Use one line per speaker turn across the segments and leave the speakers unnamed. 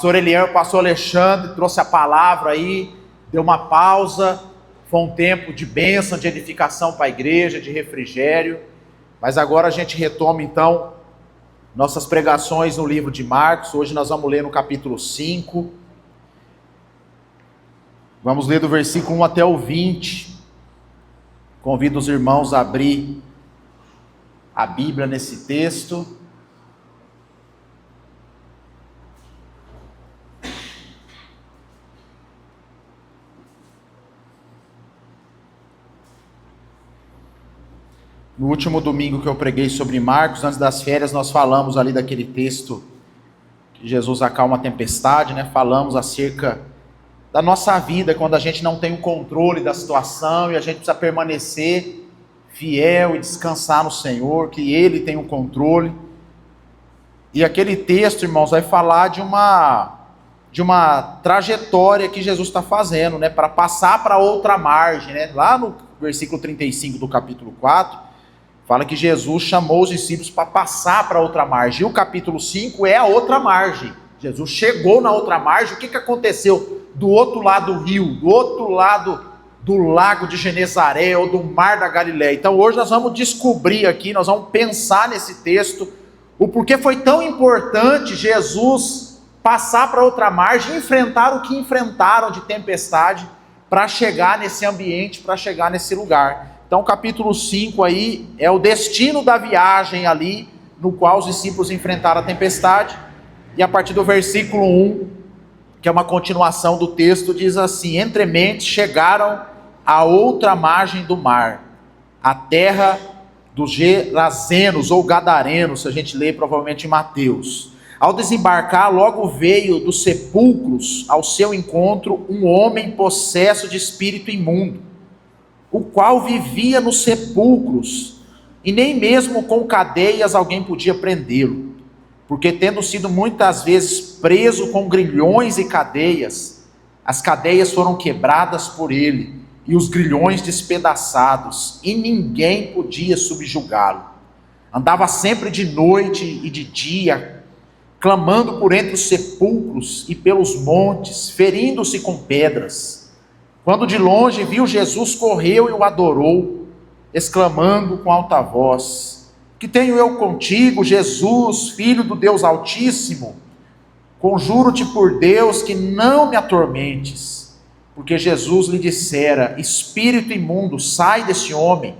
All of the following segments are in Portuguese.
Pastor Eliel, o pastor Alexandre trouxe a palavra aí, deu uma pausa, foi um tempo de bênção, de edificação para a igreja, de refrigério, mas agora a gente retoma então nossas pregações no livro de Marcos. Hoje nós vamos ler no capítulo 5, vamos ler do versículo 1 até o 20, convido os irmãos a abrir a Bíblia nesse texto. No último domingo que eu preguei sobre Marcos, antes das férias, nós falamos ali daquele texto que Jesus acalma a tempestade, né? Falamos acerca da nossa vida, quando a gente não tem o controle da situação e a gente precisa permanecer fiel e descansar no Senhor, que Ele tem o controle. E aquele texto, irmãos, vai falar de uma trajetória que Jesus está fazendo, né? Para passar para outra margem, né? Lá no versículo 35 do capítulo 4, fala que Jesus chamou os discípulos para passar para outra margem. E o capítulo 5 é a outra margem. Jesus chegou na outra margem. O que aconteceu do outro lado do rio, do outro lado do lago de Genezaré ou do mar da Galileia? Então hoje nós vamos descobrir aqui, nós vamos pensar nesse texto, o porquê foi tão importante Jesus passar para outra margem, enfrentar o que enfrentaram de tempestade para chegar nesse ambiente, para chegar nesse lugar. Então, o capítulo 5 aí é o destino da viagem ali, no qual os discípulos enfrentaram a tempestade. E a partir do versículo 1, que é uma continuação do texto, diz assim: entrementes chegaram a outra margem do mar, a terra dos Gerazenos ou Gadarenos, se a gente lê provavelmente em Mateus. Ao desembarcar, logo veio dos sepulcros ao seu encontro um homem possesso de espírito imundo, o qual vivia nos sepulcros, e nem mesmo com cadeias alguém podia prendê-lo, porque tendo sido muitas vezes preso com grilhões e cadeias, as cadeias foram quebradas por ele, e os grilhões despedaçados, e ninguém podia subjugá-lo. Andava sempre de noite e de dia, clamando por entre os sepulcros e pelos montes, ferindo-se com pedras. Quando de longe viu Jesus, correu e o adorou, exclamando com alta voz: que tenho eu contigo, Jesus, Filho do Deus Altíssimo? Conjuro-te por Deus que não me atormentes. Porque Jesus lhe dissera: espírito imundo, sai desse homem.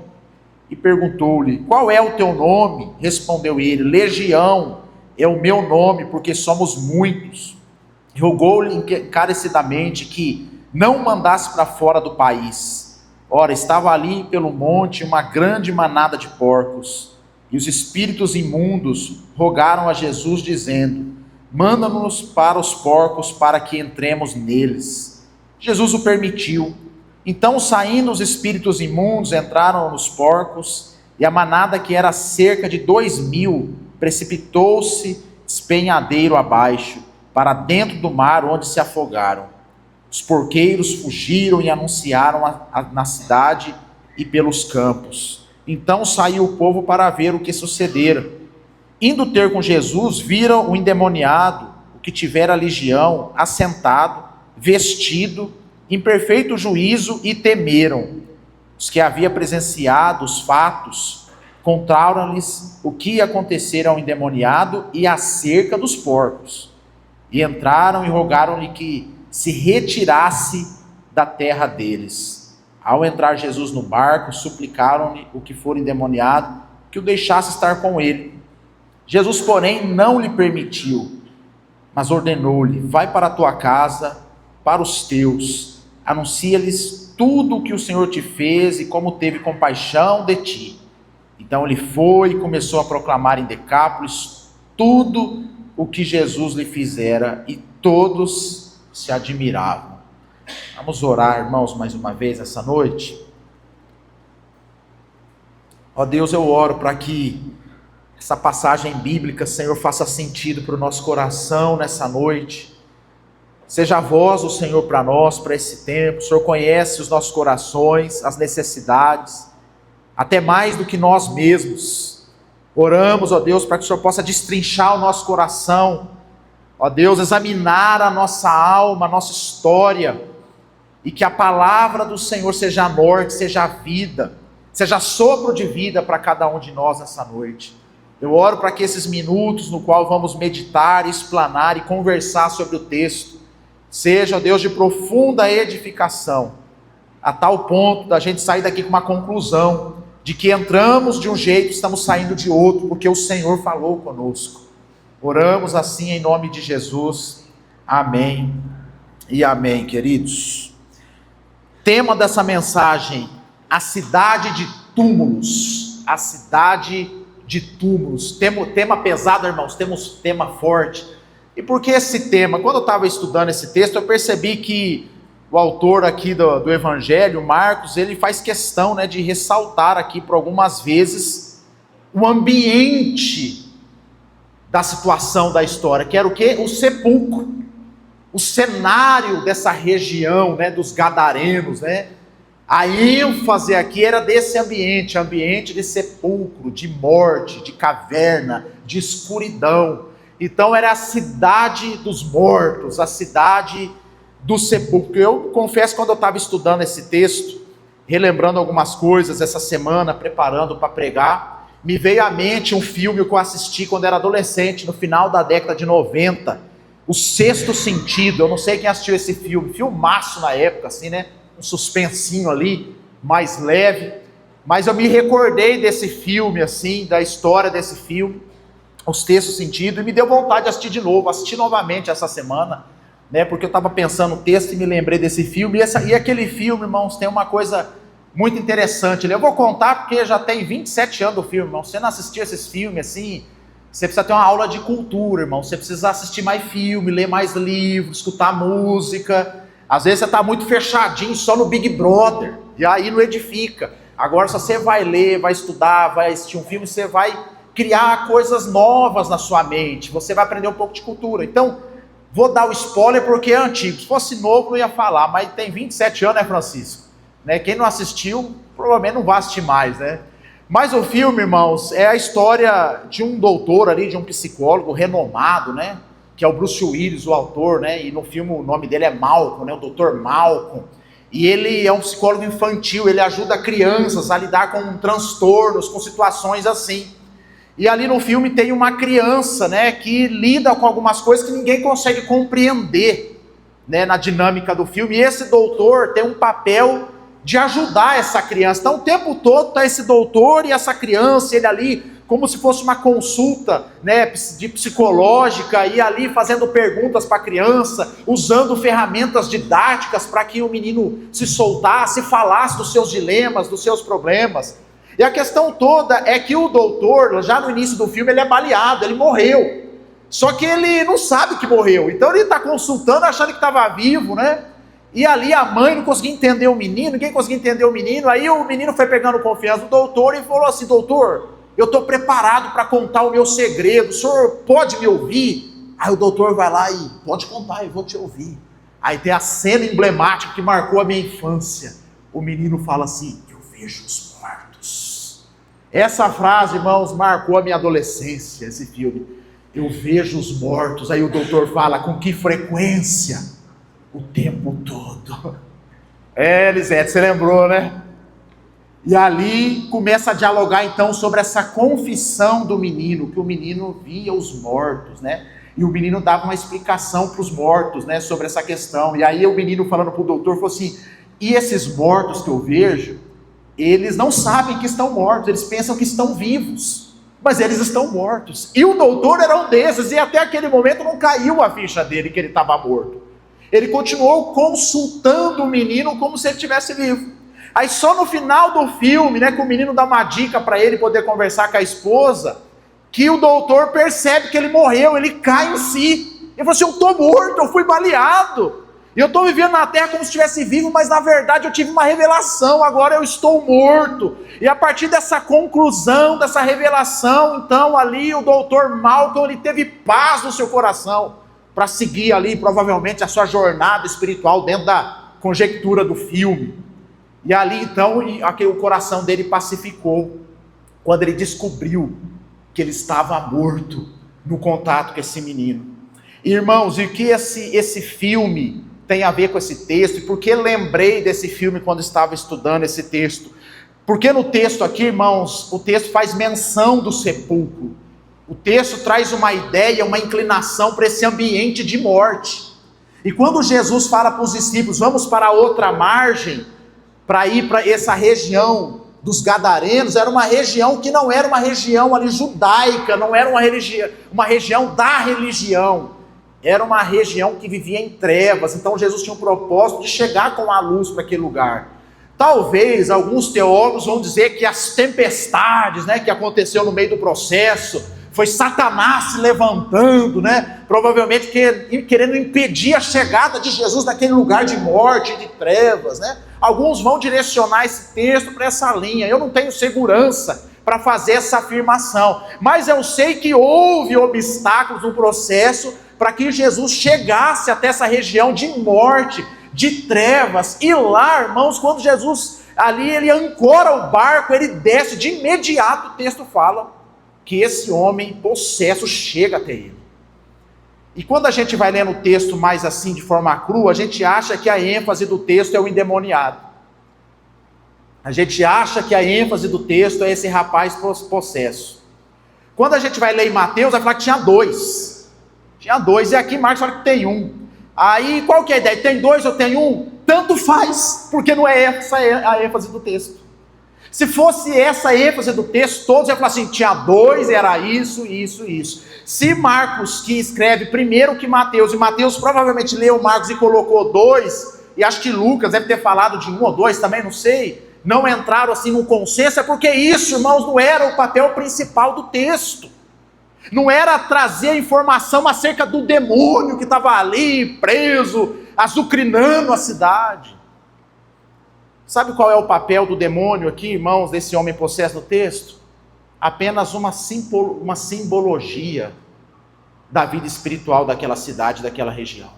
E perguntou-lhe: qual é o teu nome? Respondeu ele: Legião é o meu nome, porque somos muitos. Rogou-lhe encarecidamente que não o mandasse para fora do país. Ora, estava ali pelo monte uma grande manada de porcos, e os espíritos imundos rogaram a Jesus, dizendo: manda-nos para os porcos, para que entremos neles. Jesus o permitiu. Então, saindo os espíritos imundos, entraram nos porcos, e a manada, que era cerca de 2.000, precipitou-se despenhadeiro abaixo, para dentro do mar, onde se afogaram. Os porqueiros fugiram e anunciaram na cidade e pelos campos. Então saiu o povo para ver o que sucedera. Indo ter com Jesus, viram o endemoniado, o que tivera legião, assentado, vestido, em perfeito juízo, e temeram. Os que haviam presenciado os fatos contaram-lhes o que acontecera ao endemoniado e acerca dos porcos. E entraram e rogaram-lhe que se retirasse da terra deles. Ao entrar Jesus no barco, suplicaram-lhe o que for endemoniado que o deixasse estar com ele. Jesus, porém, não lhe permitiu, mas ordenou-lhe: vai para a tua casa, para os teus, anuncia-lhes tudo o que o Senhor te fez e como teve compaixão de ti. Então ele foi e começou a proclamar em Decápolis tudo o que Jesus lhe fizera, e todos se admiravam. Vamos orar, irmãos, mais uma vez essa noite. Ó Deus, eu oro para que essa passagem bíblica, Senhor, faça sentido para o nosso coração nessa noite. Seja a voz do Senhor para nós, para esse tempo. O Senhor conhece os nossos corações, as necessidades, até mais do que nós mesmos. Oramos, ó Deus, para que o Senhor possa destrinchar o nosso coração, Ó Deus, examinar a nossa alma, a nossa história, e que a palavra do Senhor seja a norte, seja a vida, seja sopro de vida para cada um de nós nessa noite. Eu oro para que esses minutos no qual vamos meditar, explanar e conversar sobre o texto, seja, ó Deus, de profunda edificação, a tal ponto da gente sair daqui com uma conclusão, de que entramos de um jeito e estamos saindo de outro, porque o Senhor falou conosco. Oramos assim em nome de Jesus. Amém e amém, queridos. Tema dessa mensagem: a cidade de túmulos. A cidade de túmulos. Tema pesado, irmãos, temos tema forte. E por que esse tema? Quando eu estava estudando esse texto, eu percebi que o autor aqui do Evangelho, Marcos, ele faz questão, né, de ressaltar aqui por algumas vezes o ambiente da situação da história, que era o quê? O sepulcro, o cenário dessa região, né, dos gadarenos, né? A ênfase aqui era desse ambiente de sepulcro, de morte, de caverna, de escuridão. Então era a cidade dos mortos, a cidade do sepulcro. Eu confesso, quando eu estava estudando esse texto, relembrando algumas coisas essa semana, preparando para pregar, me veio à mente um filme que eu assisti quando era adolescente, no final da década de 90, O Sexto Sentido. Eu não sei quem assistiu esse filme, filmaço na época, assim, né? Um suspensinho ali, mais leve, mas eu me recordei desse filme, assim, da história desse filme, O Sexto Sentido, e me deu vontade de assistir de novo, assisti novamente essa semana, né? Porque eu estava pensando no texto e me lembrei desse filme, e aquele filme, irmãos, tem uma coisa muito interessante. Eu vou contar porque já tem 27 anos do filme, irmão. Você não assistiu esses filmes assim, você precisa ter uma aula de cultura, irmão. Você precisa assistir mais filme, ler mais livros, escutar música. Às vezes você está muito fechadinho só no Big Brother, e aí não edifica. Agora, se você vai ler, vai estudar, vai assistir um filme, você vai criar coisas novas na sua mente, você vai aprender um pouco de cultura. Então, vou dar o spoiler porque é antigo. Se fosse novo, não ia falar, mas tem 27 anos, né, Francisco? Né? Quem não assistiu, provavelmente não vai assistir mais, né? Mas o filme, irmãos, é a história de um doutor ali, de um psicólogo renomado, né? Que é o Bruce Willis, o autor, né? E no filme o nome dele é Malcolm, né? O Dr. Malcolm. E ele é um psicólogo infantil, ele ajuda crianças a lidar com transtornos, com situações assim. E ali no filme tem uma criança, né? Que lida com algumas coisas que ninguém consegue compreender, né? Na dinâmica do filme. E esse doutor tem um papel de ajudar essa criança. Então o tempo todo está esse doutor e essa criança, ele ali, como se fosse uma consulta, né, de psicológica, e ali fazendo perguntas para a criança, usando ferramentas didáticas para que o menino se soltasse, falasse dos seus dilemas, dos seus problemas. E a questão toda é que o doutor, já no início do filme, ele é baleado, ele morreu. Só que ele não sabe que morreu, então ele está consultando achando que estava vivo, né? E ali a mãe não conseguia entender o menino, ninguém conseguia entender o menino. Aí o menino foi pegando confiança do doutor e falou assim: doutor, eu estou preparado para contar o meu segredo, o senhor pode me ouvir? Aí o doutor vai lá e: pode contar, eu vou te ouvir. Aí tem a cena emblemática que marcou a minha infância. O menino fala assim: eu vejo os mortos. Essa frase, irmãos, marcou a minha adolescência, esse filme. Eu vejo os mortos. Aí o doutor fala: com que frequência? O tempo todo. Elisete, você lembrou, né? E ali começa a dialogar então sobre essa confissão do menino, que o menino via os mortos, né? E o menino dava uma explicação para os mortos, né, sobre essa questão. E aí o menino falando para o doutor, falou assim: e esses mortos que eu vejo, eles não sabem que estão mortos, eles pensam que estão vivos, mas eles estão mortos. E o doutor era um desses, e até aquele momento não caiu a ficha dele que ele estava morto. Ele continuou consultando o menino como se ele estivesse vivo. Aí só no final do filme, né, que o menino dá uma dica para ele poder conversar com a esposa, que o doutor percebe que ele morreu, ele cai em si. Ele falou assim: eu estou morto, eu fui baleado. Eu estou vivendo na terra como se estivesse vivo, mas na verdade eu tive uma revelação, agora eu estou morto. E a partir dessa conclusão, dessa revelação, então ali o doutor Malcolm, ele teve paz no seu coração, para seguir ali provavelmente a sua jornada espiritual dentro da conjectura do filme. E ali então o coração dele pacificou, quando ele descobriu que ele estava morto no contato com esse menino. Irmãos, e o que esse filme tem a ver com esse texto? E por que lembrei desse filme quando estava estudando esse texto? Porque no texto aqui, irmãos, o texto faz menção do sepulcro. O texto traz uma ideia, uma inclinação para esse ambiente de morte. E quando Jesus fala para os discípulos, vamos para a outra margem, para ir para essa região dos Gadarenos, era uma região que não era uma região ali judaica, não era uma região da religião, era uma região que vivia em trevas. Então Jesus tinha um propósito de chegar com a luz para aquele lugar. Talvez alguns teólogos vão dizer que as tempestades, né, que aconteceu no meio do processo, foi Satanás se levantando, né, provavelmente querendo impedir a chegada de Jesus naquele lugar de morte, de trevas, né. Alguns vão direcionar esse texto para essa linha. Eu não tenho segurança para fazer essa afirmação, mas eu sei que houve obstáculos no processo para que Jesus chegasse até essa região de morte, de trevas. E lá, irmãos, quando Jesus ali, ele ancora o barco, ele desce, de imediato o texto fala que esse homem possesso chega até ele. E quando a gente vai lendo o texto mais assim, de forma crua, a gente acha que a ênfase do texto é o endemoniado. A gente acha que a ênfase do texto é esse rapaz possesso. Quando a gente vai ler em Mateus, vai falar que tinha dois. Tinha dois, e aqui Marcos fala que tem um. Aí, qual que é a ideia? Tem dois ou tem um? Tanto faz, porque não é essa a ênfase do texto. Se fosse essa a ênfase do texto, todos iam falar assim, tinha dois, era isso, isso, isso. Se Marcos, que escreve primeiro que Mateus, e Mateus provavelmente leu Marcos e colocou dois, e acho que Lucas deve ter falado de um ou dois também, não sei, não entraram assim num consenso, é porque isso, irmãos, não era o papel principal do texto. Não era trazer informação acerca do demônio que estava ali, preso, azucrinando a cidade. Sabe qual é o papel do demônio aqui, irmãos, desse homem possesso no texto? Apenas uma simbologia da vida espiritual daquela cidade, daquela região.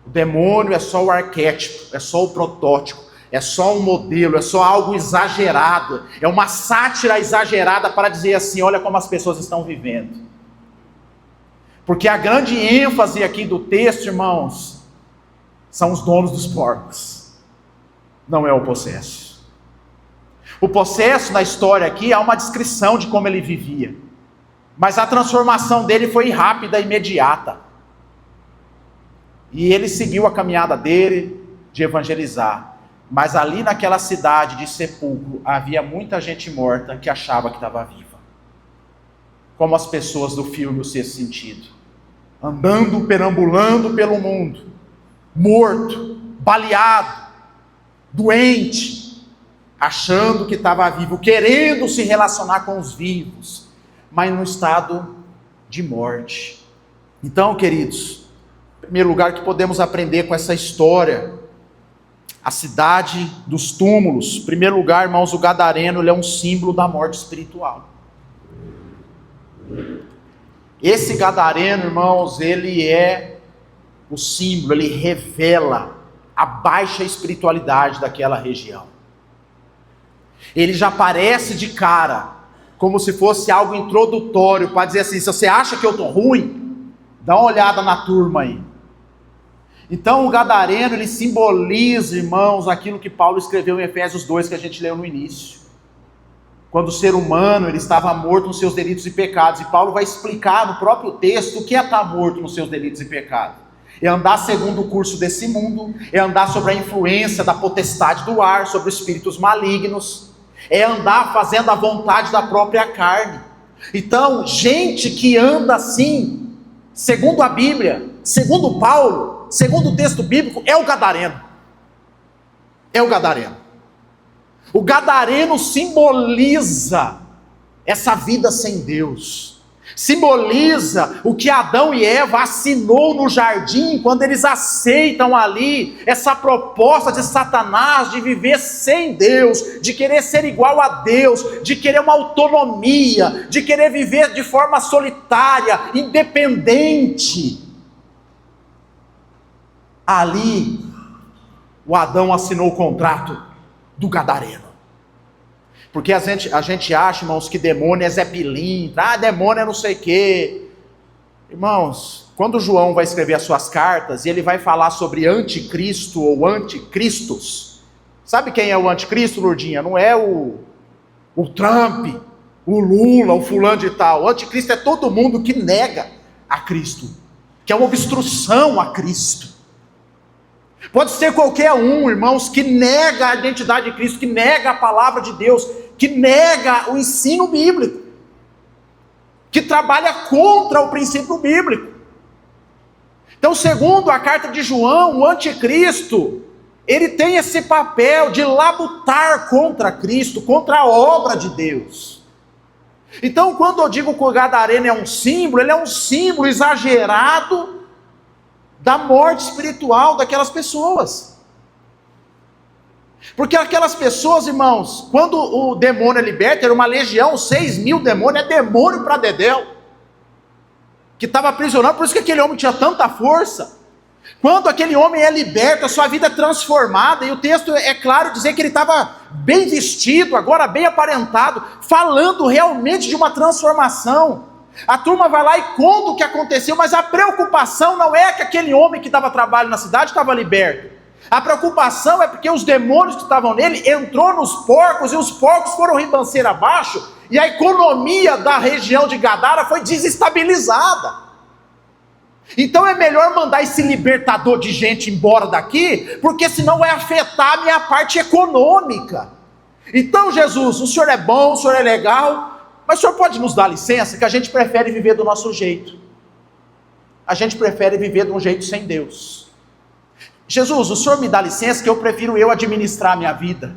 O demônio é só o arquétipo, é só o protótipo, é só um modelo, é só algo exagerado, é uma sátira exagerada para dizer assim, olha como as pessoas estão vivendo. Porque a grande ênfase aqui do texto, irmãos, são os donos dos porcos, não é o possesso. O possesso na história aqui há uma descrição de como ele vivia, mas a transformação dele foi rápida e imediata. E ele seguiu a caminhada dele de evangelizar. Mas ali naquela cidade de sepulcro, havia muita gente morta que achava que estava viva. Como as pessoas do filme O Sexto Sentido. Andando, perambulando pelo mundo. Morto, baleado, doente, achando que estava vivo, querendo se relacionar com os vivos, mas no estado de morte. Então, queridos, em primeiro lugar que podemos aprender com essa história, a cidade dos túmulos. Em primeiro lugar, irmãos, o gadareno, ele é um símbolo da morte espiritual. Esse gadareno, irmãos, ele é o símbolo, ele revela a baixa espiritualidade daquela região. Ele já aparece de cara, como se fosse algo introdutório, para dizer assim, se você acha que eu estou ruim, dá uma olhada na turma aí. Então o gadareno, ele simboliza, irmãos, aquilo que Paulo escreveu em Efésios 2, que a gente leu no início. Quando o ser humano, ele estava morto nos seus delitos e pecados, e Paulo vai explicar no próprio texto o que é estar morto nos seus delitos e pecados. É andar segundo o curso desse mundo, é andar sobre a influência da potestade do ar, sobre espíritos malignos, é andar fazendo a vontade da própria carne. Então, gente que anda assim, segundo a Bíblia, segundo Paulo, segundo o texto bíblico, é o gadareno. É o gadareno. O gadareno simboliza essa vida sem Deus. Simboliza o que Adão e Eva assinou no jardim, quando eles aceitam ali essa proposta de Satanás de viver sem Deus, de querer ser igual a Deus, de querer uma autonomia, de querer viver de forma solitária, independente. Ali, o Adão assinou o contrato do gadareno. Porque a gente acha, irmãos, que demônio é Zé Pilintra, demônio é não sei o quê. Irmãos, quando João vai escrever as suas cartas, e ele vai falar sobre anticristo ou anticristos, sabe quem é o anticristo, Lourdinha? Não é o Trump, o Lula, o fulano de tal. O anticristo é todo mundo que nega a Cristo, que é uma obstrução a Cristo. Pode ser qualquer um, irmãos, que nega a identidade de Cristo, que nega a palavra de Deus, que nega o ensino bíblico, que trabalha contra o princípio bíblico. Então, segundo a carta de João, o anticristo, ele tem esse papel de labutar contra Cristo, contra a obra de Deus. Então, quando eu digo que o gadareno é um símbolo, ele é um símbolo exagerado da morte espiritual daquelas pessoas. Porque aquelas pessoas, irmãos, quando o demônio é liberto, era uma legião, 6.000 demônios, é demônio para dedéu, que estava aprisionado, por isso que aquele homem tinha tanta força. Quando aquele homem é liberto, a sua vida é transformada, e o texto é claro dizer que ele estava bem vestido, agora bem aparentado, falando realmente de uma transformação. A turma vai lá e conta o que aconteceu, mas a preocupação não é que aquele homem que dava trabalho na cidade estava liberto. A preocupação é porque os demônios que estavam nele entrou nos porcos, e os porcos foram ribanceira abaixo, e a economia da região de Gadara foi desestabilizada. Então é melhor mandar esse libertador de gente embora daqui, porque senão vai afetar a minha parte econômica. Então, Jesus, o Senhor é bom, o Senhor é legal, mas o Senhor pode nos dar licença, que a gente prefere viver do nosso jeito. A gente prefere viver de um jeito sem Deus. Jesus, o Senhor me dá licença, que eu prefiro eu administrar a minha vida.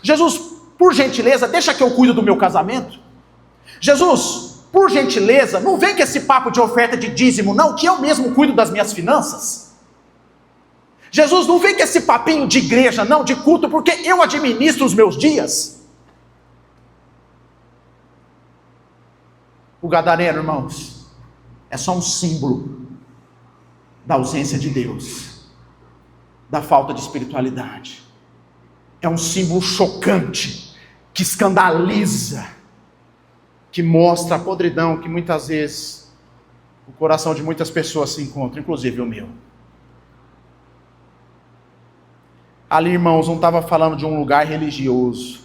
Jesus, por gentileza, deixa que eu cuido do meu casamento. Jesus, por gentileza, não vem com esse papo de oferta de dízimo, não, que eu mesmo cuido das minhas finanças. Jesus, não vem com esse papinho de igreja, não, de culto, porque eu administro os meus dias. O gadareno, irmãos, é só um símbolo da ausência de Deus, da falta de espiritualidade. É um símbolo chocante, que escandaliza, que mostra a podridão que muitas vezes o coração de muitas pessoas se encontra, inclusive o meu. Ali, irmãos, não estava falando de um lugar religioso,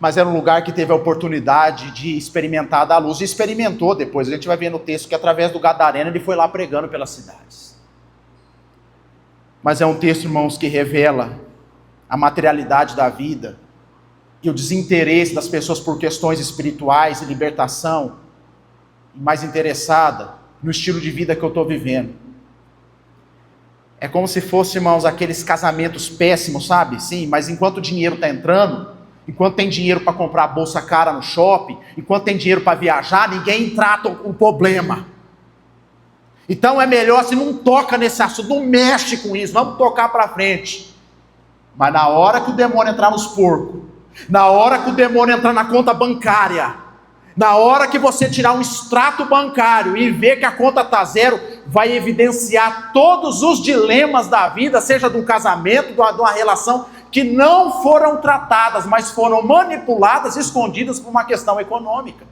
mas era um lugar que teve a oportunidade de experimentar da luz, e experimentou depois. A gente vai ver no texto que através do gadareno ele foi lá pregando pelas cidades. Mas é um texto, irmãos, que revela a materialidade da vida e o desinteresse das pessoas por questões espirituais e libertação, e mais interessada no estilo de vida que eu estou vivendo. É como se fosse, irmãos, aqueles casamentos péssimos, sabe? Sim, mas enquanto o dinheiro está entrando, enquanto tem dinheiro para comprar a bolsa cara no shopping, enquanto tem dinheiro para viajar, ninguém trata o problema. Então é melhor, se não toca nesse assunto, não mexe com isso, vamos tocar para frente. Mas na hora que o demônio entrar nos porcos, na hora que o demônio entrar na conta bancária, na hora que você tirar um extrato bancário e ver que a conta está zero, vai evidenciar todos os dilemas da vida, seja de um casamento, de uma relação, que não foram tratadas, mas foram manipuladas, escondidas por uma questão econômica.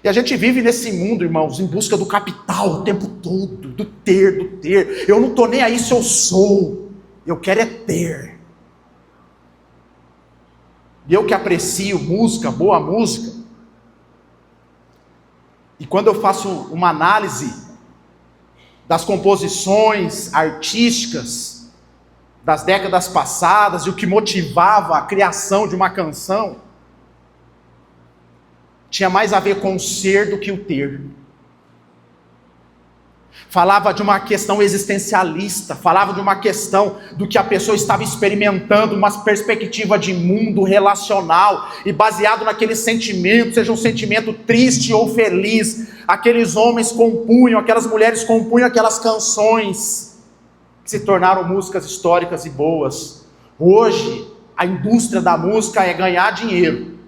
E a gente vive nesse mundo, irmãos, em busca do capital o tempo todo, do ter. Eu não estou nem aí se eu sou, eu quero é ter. E eu que aprecio música, boa música, e quando eu faço uma análise das composições artísticas das décadas passadas e o que motivava a criação de uma canção, tinha mais a ver com o ser do que o ter. Falava de uma questão existencialista, falava de uma questão do que a pessoa estava experimentando, uma perspectiva de mundo relacional, e baseado naquele sentimento, seja um sentimento triste ou feliz, aqueles homens compunham, aquelas mulheres compunham aquelas canções, que se tornaram músicas históricas e boas. Hoje, a indústria da música é ganhar dinheiro.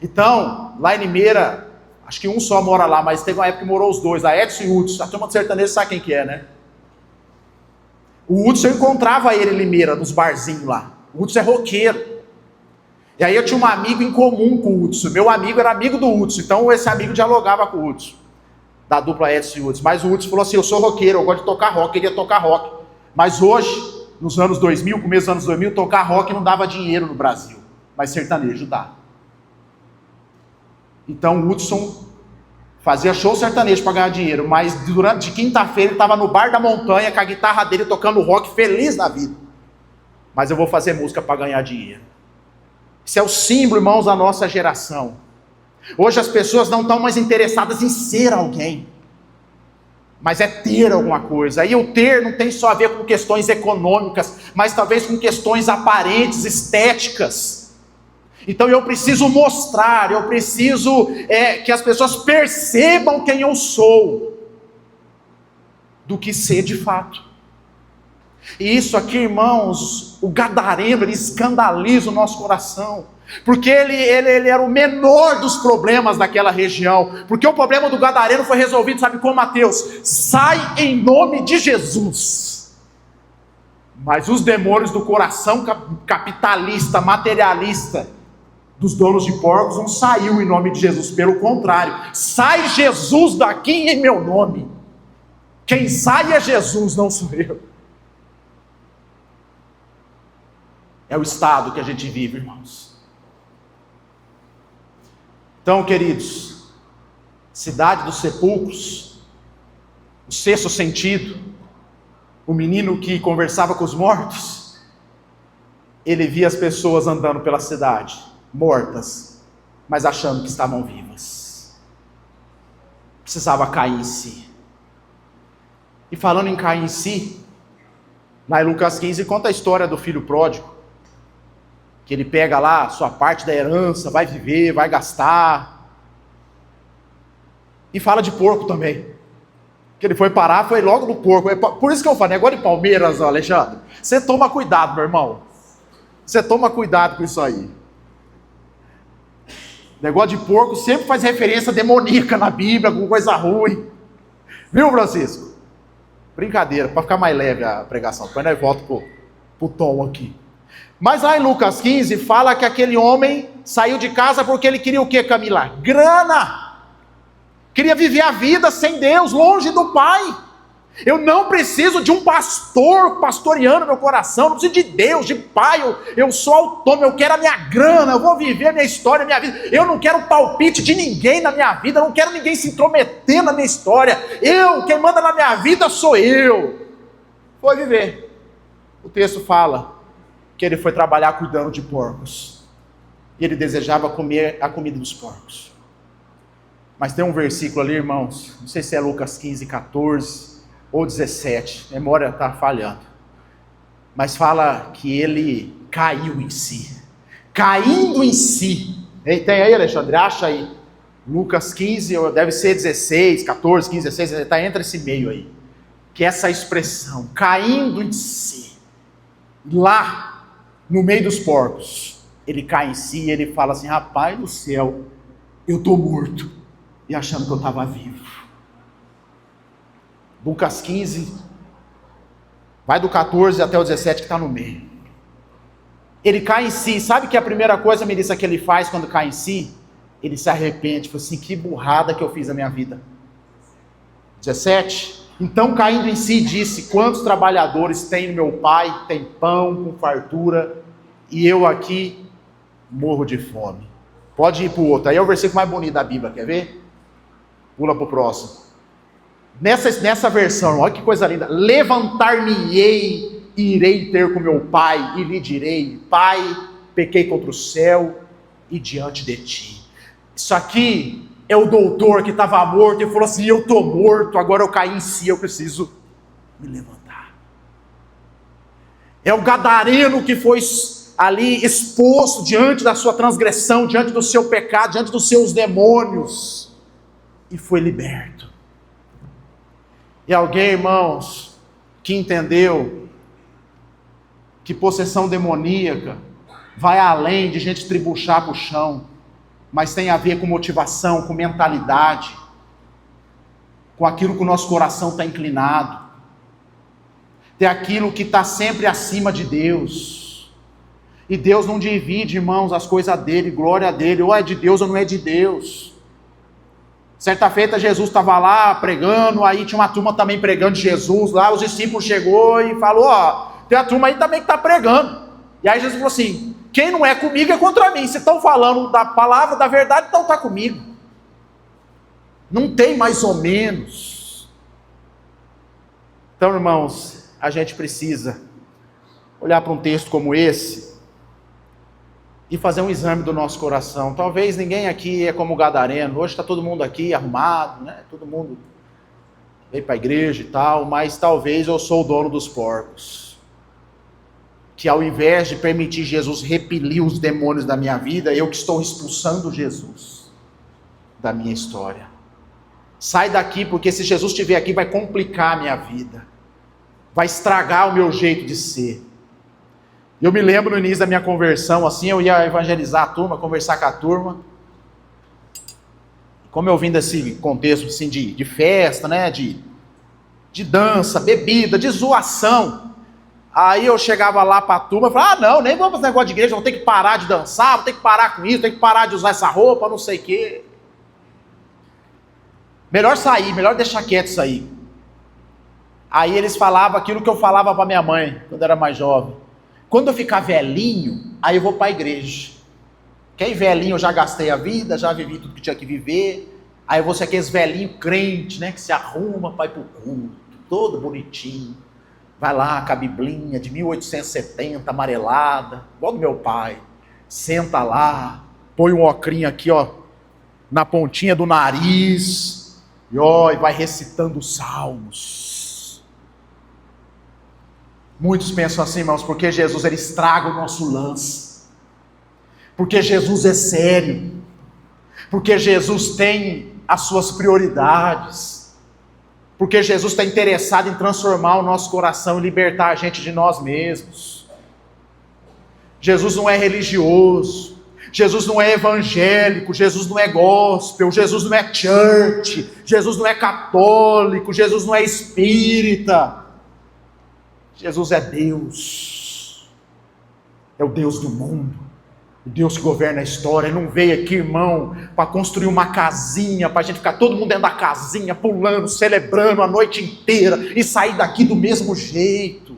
Então, lá em Limeira, acho que um só mora lá, mas teve uma época que morou os dois, a Edson e o Hudson. A turma do sertanejo sabe quem que é, né? O Hudson, eu encontrava ele em Limeira, nos barzinhos lá. O Hudson é roqueiro. E aí eu tinha um amigo em comum com o Hudson. Meu amigo era amigo do Hudson, então esse amigo dialogava com o Hudson. da dupla Edson e Hudson. Mas o Hudson falou assim, eu sou roqueiro, eu gosto de tocar rock, queria tocar rock. Mas hoje, nos anos 2000, começo dos anos 2000, tocar rock não dava dinheiro no Brasil, mas sertanejo dá. Então o Hudson fazia show sertanejo para ganhar dinheiro, mas durante quinta-feira ele estava no bar da montanha com a guitarra dele tocando rock, feliz na vida. Mas eu vou fazer música para ganhar dinheiro. Isso é o símbolo, irmãos, da nossa geração. Hoje as pessoas não estão mais interessadas em ser alguém, mas é ter alguma coisa. E o ter não tem só a ver com questões econômicas, mas talvez com questões aparentes, estéticas. Então eu preciso mostrar, eu preciso que as pessoas percebam quem eu sou, do que ser de fato. E isso aqui, irmãos, o gadareno, ele escandaliza o nosso coração, porque ele era o menor dos problemas daquela região, porque o problema do gadareno foi resolvido, sabe como, Mateus? Sai em nome de Jesus. Mas os demônios do coração capitalista, materialista, dos donos de porcos, não saiu em nome de Jesus, pelo contrário, sai Jesus daqui em meu nome. Quem sai é Jesus, não sou eu. É o estado que a gente vive, irmãos. Então, queridos, cidade dos sepulcros, o sexto sentido, o menino que conversava com os mortos, ele via as pessoas andando pela cidade, mortas, mas achando que estavam vivas. Precisava cair em si. E falando em cair em si, lá em Lucas 15 conta a história do filho pródigo, que ele pega lá sua parte da herança, vai viver, vai gastar, e fala de porco também, que ele foi parar, foi logo no porco. Por isso que eu falo, negócio de Palmeiras, ó, Alexandre, você toma cuidado, meu irmão, você toma cuidado com isso aí. Negócio de porco sempre faz referência demoníaca na Bíblia, com coisa ruim. Viu, Francisco? Brincadeira, para ficar mais leve a pregação. Depois nós voltamos pro tom aqui. Mas lá em Lucas 15, fala que aquele homem saiu de casa porque ele queria o quê, Camila? Grana. Queria viver a vida sem Deus, longe do Pai. Eu não preciso de um pastor pastoreando meu coração, não preciso de Deus, de Pai, eu sou autônomo, eu quero a minha grana, eu vou viver a minha história, a minha vida, eu não quero palpite de ninguém na minha vida, eu não quero ninguém se intrometer na minha história, quem manda na minha vida sou eu. Foi viver. O texto fala que ele foi trabalhar cuidando de porcos, e ele desejava comer a comida dos porcos. Mas tem um versículo ali, irmãos, não sei se é Lucas 15, 14... ou 17, a memória está falhando, mas fala que ele caiu em si, caindo em si. Tem aí, Alexandre? Acha aí, Lucas 15, deve ser 16, 14, 15, 16, está entre esse meio aí, que é essa expressão, caindo em si, lá no meio dos porcos, ele cai em si e ele fala assim, rapaz do céu, eu estou morto, e achando que eu estava vivo. Lucas 15, vai do 14 até o 17 que está no meio. Ele cai em si, sabe que a primeira coisa, Melissa, que ele faz quando cai em si? Ele se arrepende, fala assim, que burrada que eu fiz na minha vida. 17, então caindo em si disse, quantos trabalhadores tem no meu pai, tem pão com fartura, e eu aqui morro de fome. Pode ir para o outro, aí é o versículo mais bonito da Bíblia, quer ver? Pula para o próximo. Nessa versão, olha que coisa linda, levantar-me-ei e irei ter com meu pai, e lhe direi, pai, pequei contra o céu e diante de ti. Isso aqui é o doutor que estava morto e falou assim, eu estou morto, agora eu caí em si, eu preciso me levantar. É o gadareno que foi ali exposto diante da sua transgressão, diante do seu pecado, diante dos seus demônios, e foi liberto. E alguém, irmãos, que entendeu que possessão demoníaca vai além de gente tribuchar para o chão, mas tem a ver com motivação, com mentalidade, com aquilo que o nosso coração está inclinado, tem aquilo que está sempre acima de Deus, e Deus não divide, irmãos, as coisas dele, glória a dele, ou é de Deus ou não é de Deus. Certa feita Jesus estava lá pregando, aí tinha uma turma também pregando de Jesus lá, os discípulos chegou e falou, ó, tem a turma aí também que está pregando. E aí Jesus falou assim, quem não é comigo é contra mim, se estão falando da palavra, da verdade, então está comigo. Não tem mais ou menos. Então, irmãos, a gente precisa olhar para um texto como esse e fazer um exame do nosso coração. Talvez ninguém aqui é como o gadareno, hoje está todo mundo aqui arrumado, né? Todo mundo veio para a igreja e tal, mas talvez eu sou o dono dos porcos, que ao invés de permitir Jesus repelir os demônios da minha vida, eu que estou expulsando Jesus da minha história. Sai daqui, porque se Jesus estiver aqui vai complicar a minha vida, vai estragar o meu jeito de ser. Eu me lembro no início da minha conversão, assim, eu ia evangelizar a turma, conversar com a turma. Como eu vim desse contexto assim, de festa, né, de dança, bebida, de zoação. Aí eu chegava lá para a turma e falava, não, nem vamos para esse negócio de igreja, vou ter que parar de dançar, vou ter que parar com isso, vou ter que parar de usar essa roupa, não sei o quê. Melhor sair, melhor deixar quieto isso aí. Aí eles falavam aquilo que eu falava para minha mãe, quando eu era mais jovem. Quando eu ficar velhinho, aí eu vou para a igreja. Que aí velhinho eu já gastei a vida, já vivi tudo que tinha que viver. Aí eu vou ser aqueles velhinhos crentes, né, que se arruma para ir para o culto, todo bonitinho. Vai lá com a biblinha de 1870, amarelada, igual do meu pai. Senta lá, põe um ocrinho aqui, ó, na pontinha do nariz, e vai recitando os salmos. Muitos pensam assim, irmãos, porque Jesus ele estraga o nosso lance, porque Jesus é sério, porque Jesus tem as suas prioridades, porque Jesus está interessado em transformar o nosso coração e libertar a gente de nós mesmos. Jesus não é religioso, Jesus não é evangélico, Jesus não é gospel, Jesus não é church, Jesus não é católico, Jesus não é espírita. Jesus é Deus, é o Deus do mundo, o Deus que governa a história. Ele não veio aqui, irmão, para construir uma casinha, para a gente ficar todo mundo dentro da casinha, pulando, celebrando a noite inteira e sair daqui do mesmo jeito.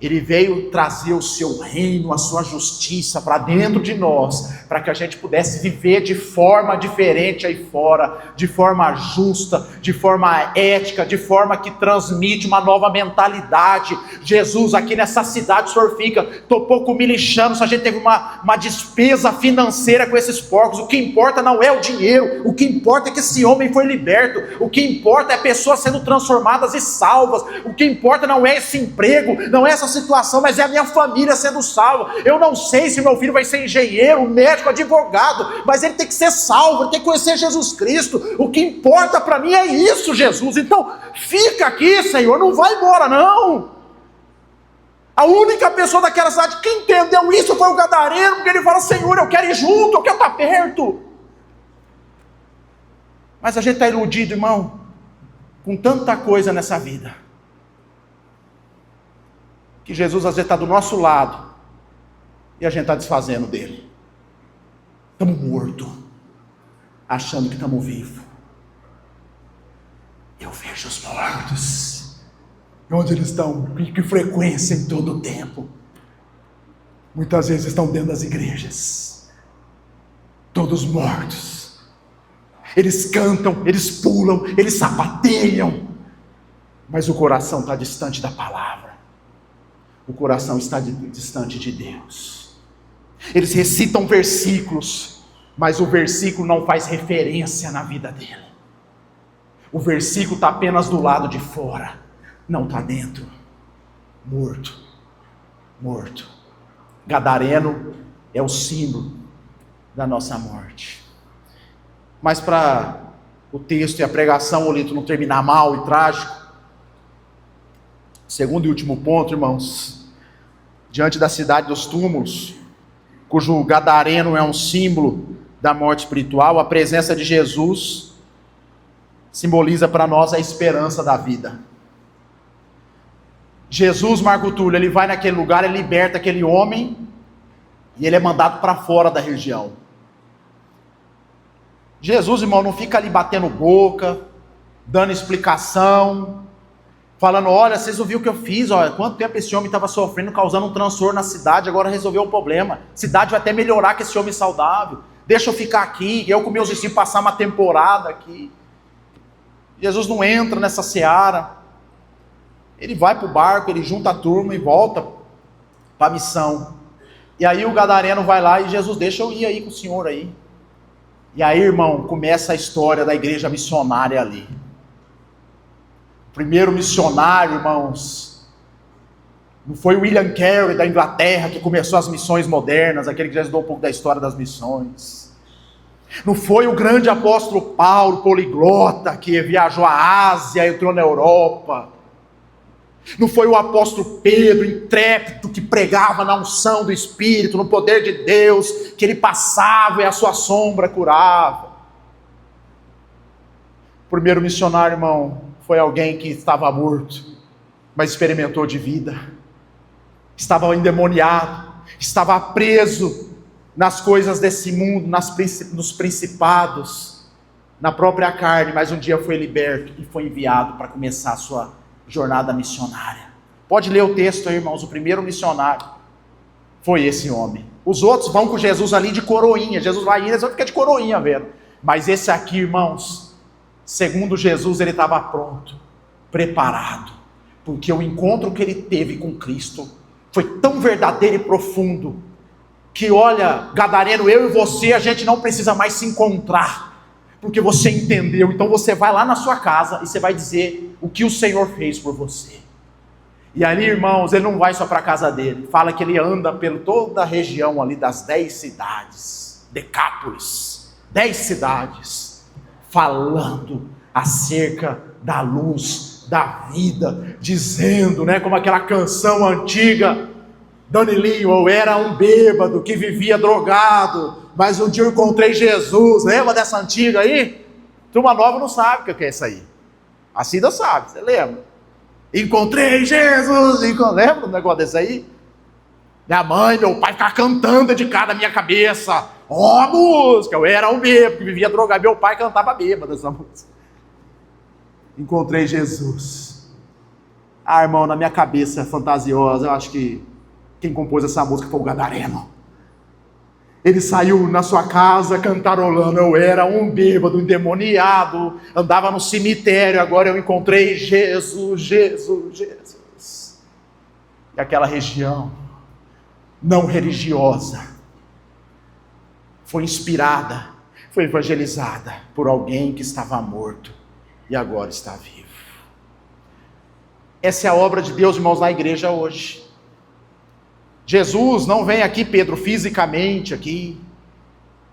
Ele veio trazer o seu reino, a sua justiça para dentro de nós, para que a gente pudesse viver de forma diferente aí fora, de forma justa, de forma ética, de forma que transmite uma nova mentalidade. Jesus, aqui nessa cidade, o senhor fica, estou pouco me lixando se a gente teve uma despesa financeira com esses porcos. O que importa não é o dinheiro, o que importa é que esse homem foi liberto, o que importa é pessoas sendo transformadas e salvas, o que importa não é esse emprego, não é essa situação, mas é a minha família sendo salva. Eu não sei se meu filho vai ser engenheiro, médico, advogado, mas ele tem que ser salvo, ele tem que conhecer Jesus Cristo. O que importa para mim é isso, Jesus. Então fica aqui, Senhor, não vai embora não. A única pessoa daquela cidade que entendeu isso foi o gadareno, porque ele fala, Senhor, eu quero ir junto, eu quero estar perto. Mas a gente está iludido, irmão, com tanta coisa nessa vida, que Jesus às vezes está do nosso lado e a gente está desfazendo dele. Estamos mortos, achando que estamos vivos. Eu vejo os mortos, onde eles estão, com que frequência em todo o tempo. Muitas vezes estão dentro das igrejas, todos mortos. Eles cantam, eles pulam, eles sapateiam, mas o coração está distante da palavra. O coração está distante de Deus. Eles recitam versículos, mas o versículo não faz referência na vida dele. O versículo está apenas do lado de fora, não está dentro. Morto, morto. Gadareno é o símbolo da nossa morte. Mas para o texto e a pregação, o livro não terminar mal e trágico, segundo e último ponto, irmãos, diante da cidade dos túmulos, cujo gadareno é um símbolo da morte espiritual, a presença de Jesus simboliza para nós a esperança da vida. Jesus, Marco Túlio, ele vai naquele lugar, ele liberta aquele homem, e ele é mandado para fora da região. Jesus, irmão, não fica ali batendo boca, dando explicação, falando, olha, vocês ouviram o que eu fiz, olha, quanto tempo esse homem estava sofrendo, causando um transtorno na cidade, agora resolveu o problema, a cidade vai até melhorar com esse homem saudável, deixa eu ficar aqui, eu com meus discípulos passar uma temporada aqui. Jesus não entra nessa seara, ele vai para o barco, ele junta a turma e volta para a missão. E aí o gadareno vai lá e Jesus, deixa eu ir aí com o senhor aí. E aí, irmão, começa a história da igreja missionária ali. O primeiro missionário, irmãos, não foi William Carey da Inglaterra que começou as missões modernas, aquele que já estudou um pouco da história das missões. Não foi o grande apóstolo Paulo, poliglota, que viajou à Ásia, entrou na Europa. Não foi o apóstolo Pedro, intrépido, que pregava na unção do Espírito, no poder de Deus, que ele passava e a sua sombra curava. O primeiro missionário, irmão, foi alguém que estava morto, mas experimentou de vida. Estava endemoniado, estava preso nas coisas desse mundo, nos principados, na própria carne, mas um dia foi liberto e foi enviado para começar a sua jornada missionária. Pode ler o texto aí, irmãos. O primeiro missionário foi esse homem. Os outros vão com Jesus ali de coroinha. Jesus vai indo, eles vão ficar de coroinha vendo. Mas esse aqui, irmãos, segundo Jesus, ele estava pronto, preparado, porque o encontro que ele teve com Cristo foi tão verdadeiro e profundo, que olha, gadareno, eu e você, a gente não precisa mais se encontrar, porque você entendeu. Então você vai lá na sua casa e você vai dizer o que o Senhor fez por você. E ali, irmãos, ele não vai só para a casa dele, fala que ele anda por toda a região ali das 10 cidades, Decápolis, 10 cidades, falando acerca da luz, da vida, dizendo, né, como aquela canção antiga, Danilinho, eu era um bêbado que vivia drogado, mas um dia eu encontrei Jesus. Lembra dessa antiga aí? Turma nova não sabe o que é isso aí. A Cida sabe, você lembra? Encontrei Jesus, lembra do negócio desse aí? Minha mãe, meu pai ficavam cantando de cada minha cabeça. Ó, música, eu era um bêbado que vivia drogado, meu pai cantava bêbado essa música. Encontrei Jesus. Ah, irmão, na minha cabeça fantasiosa, eu acho que quem compôs essa música foi o gadareno. Ele saiu na sua casa cantarolando, eu era um bêbado, endemoniado, andava no cemitério, agora eu encontrei Jesus, Jesus, Jesus. E aquela região não religiosa foi inspirada, foi evangelizada por alguém que estava morto e agora está vivo. Essa é a obra de Deus, irmãos, na igreja hoje. Jesus não vem aqui, Pedro, fisicamente aqui,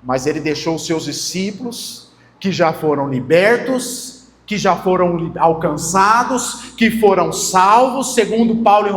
mas ele deixou os seus discípulos, que já foram libertos, que já foram alcançados, que foram salvos, segundo Paulo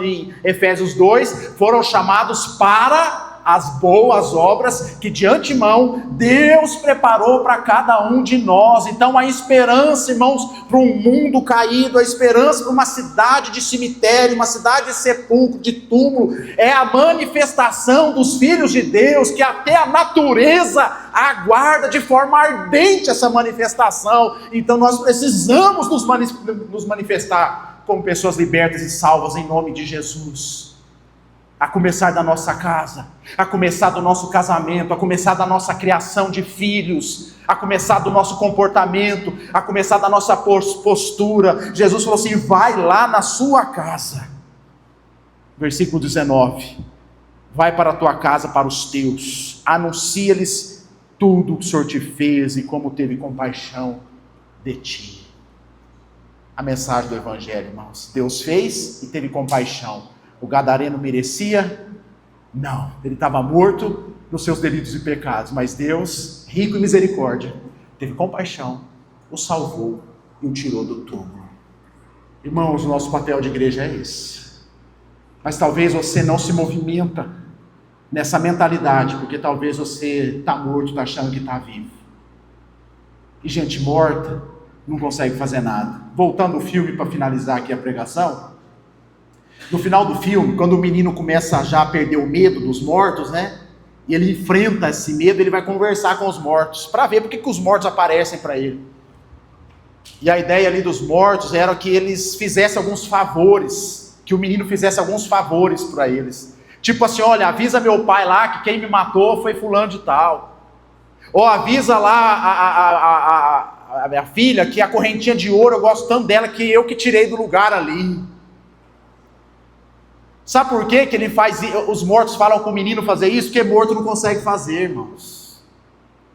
em Efésios 2, foram chamados para as boas obras que de antemão Deus preparou para cada um de nós. Então a esperança, irmãos, para um mundo caído, a esperança para uma cidade de cemitério, uma cidade de sepulcro, de túmulo, é a manifestação dos filhos de Deus, que até a natureza aguarda de forma ardente essa manifestação. Então nós precisamos nos manifestar como pessoas libertas e salvas em nome de Jesus. A começar da nossa casa, a começar do nosso casamento, a começar da nossa criação de filhos, a começar do nosso comportamento, a começar da nossa postura. Jesus falou assim, vai lá na sua casa. Versículo 19, vai para a tua casa, para os teus, anuncia-lhes tudo o que o Senhor te fez e como teve compaixão de ti. A mensagem do Evangelho, irmãos, Deus fez e teve compaixão. O gadareno merecia? Não, ele estava morto nos seus delitos e pecados, mas Deus, rico em misericórdia, teve compaixão, o salvou e o tirou do túmulo. Irmãos, o nosso papel de igreja é esse. Mas talvez você não se movimenta nessa mentalidade, porque talvez você está morto, está achando que está vivo. E gente morta não consegue fazer nada. Voltando ao filme para finalizar aqui a pregação, no final do filme, quando o menino começa já a perder o medo dos mortos, né? E ele enfrenta esse medo, ele vai conversar com os mortos, para ver por que os mortos aparecem para ele. E a ideia ali dos mortos era que eles fizessem alguns favores, que o menino fizesse alguns favores para eles. Tipo assim, olha, avisa meu pai lá que quem me matou foi fulano de tal. Ou avisa lá a minha filha que a correntinha de ouro, eu gosto tanto dela que eu que tirei do lugar ali. Sabe por quê que ele faz? Os mortos falam com o menino fazer isso? Porque morto não consegue fazer, irmãos.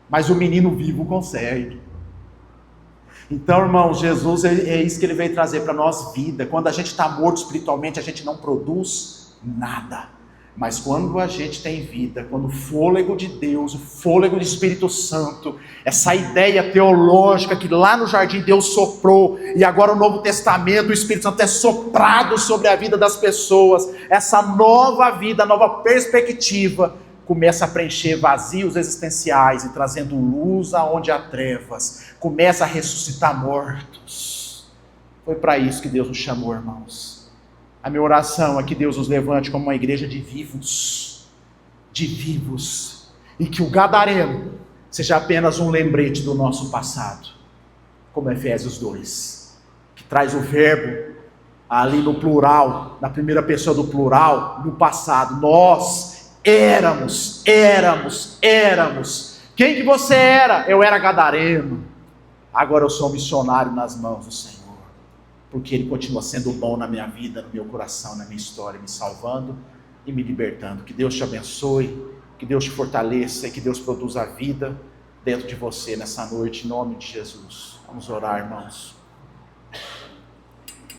Mas o menino vivo consegue. Então, irmãos, Jesus é isso que ele veio trazer para a nossa vida. Quando a gente está morto espiritualmente, a gente não produz nada. Mas quando a gente tem vida, quando o fôlego de Deus, o fôlego do Espírito Santo, essa ideia teológica que lá no jardim Deus soprou, e agora o Novo Testamento, o Espírito Santo é soprado sobre a vida das pessoas, essa nova vida, nova perspectiva, começa a preencher vazios existenciais e trazendo luz aonde há trevas, começa a ressuscitar mortos. Foi para isso que Deus nos chamou, irmãos. A minha oração é que Deus nos levante como uma igreja de vivos, e que o gadareno seja apenas um lembrete do nosso passado, como Efésios 2, que traz o verbo ali no plural, na primeira pessoa do plural, no passado. Nós éramos. Quem que você era? Eu era gadareno, agora eu sou missionário nas mãos do Senhor. Porque Ele continua sendo bom na minha vida, no meu coração, na minha história, me salvando e me libertando. Que Deus te abençoe, que Deus te fortaleça e que Deus produza a vida dentro de você nessa noite, em nome de Jesus. Vamos orar, irmãos.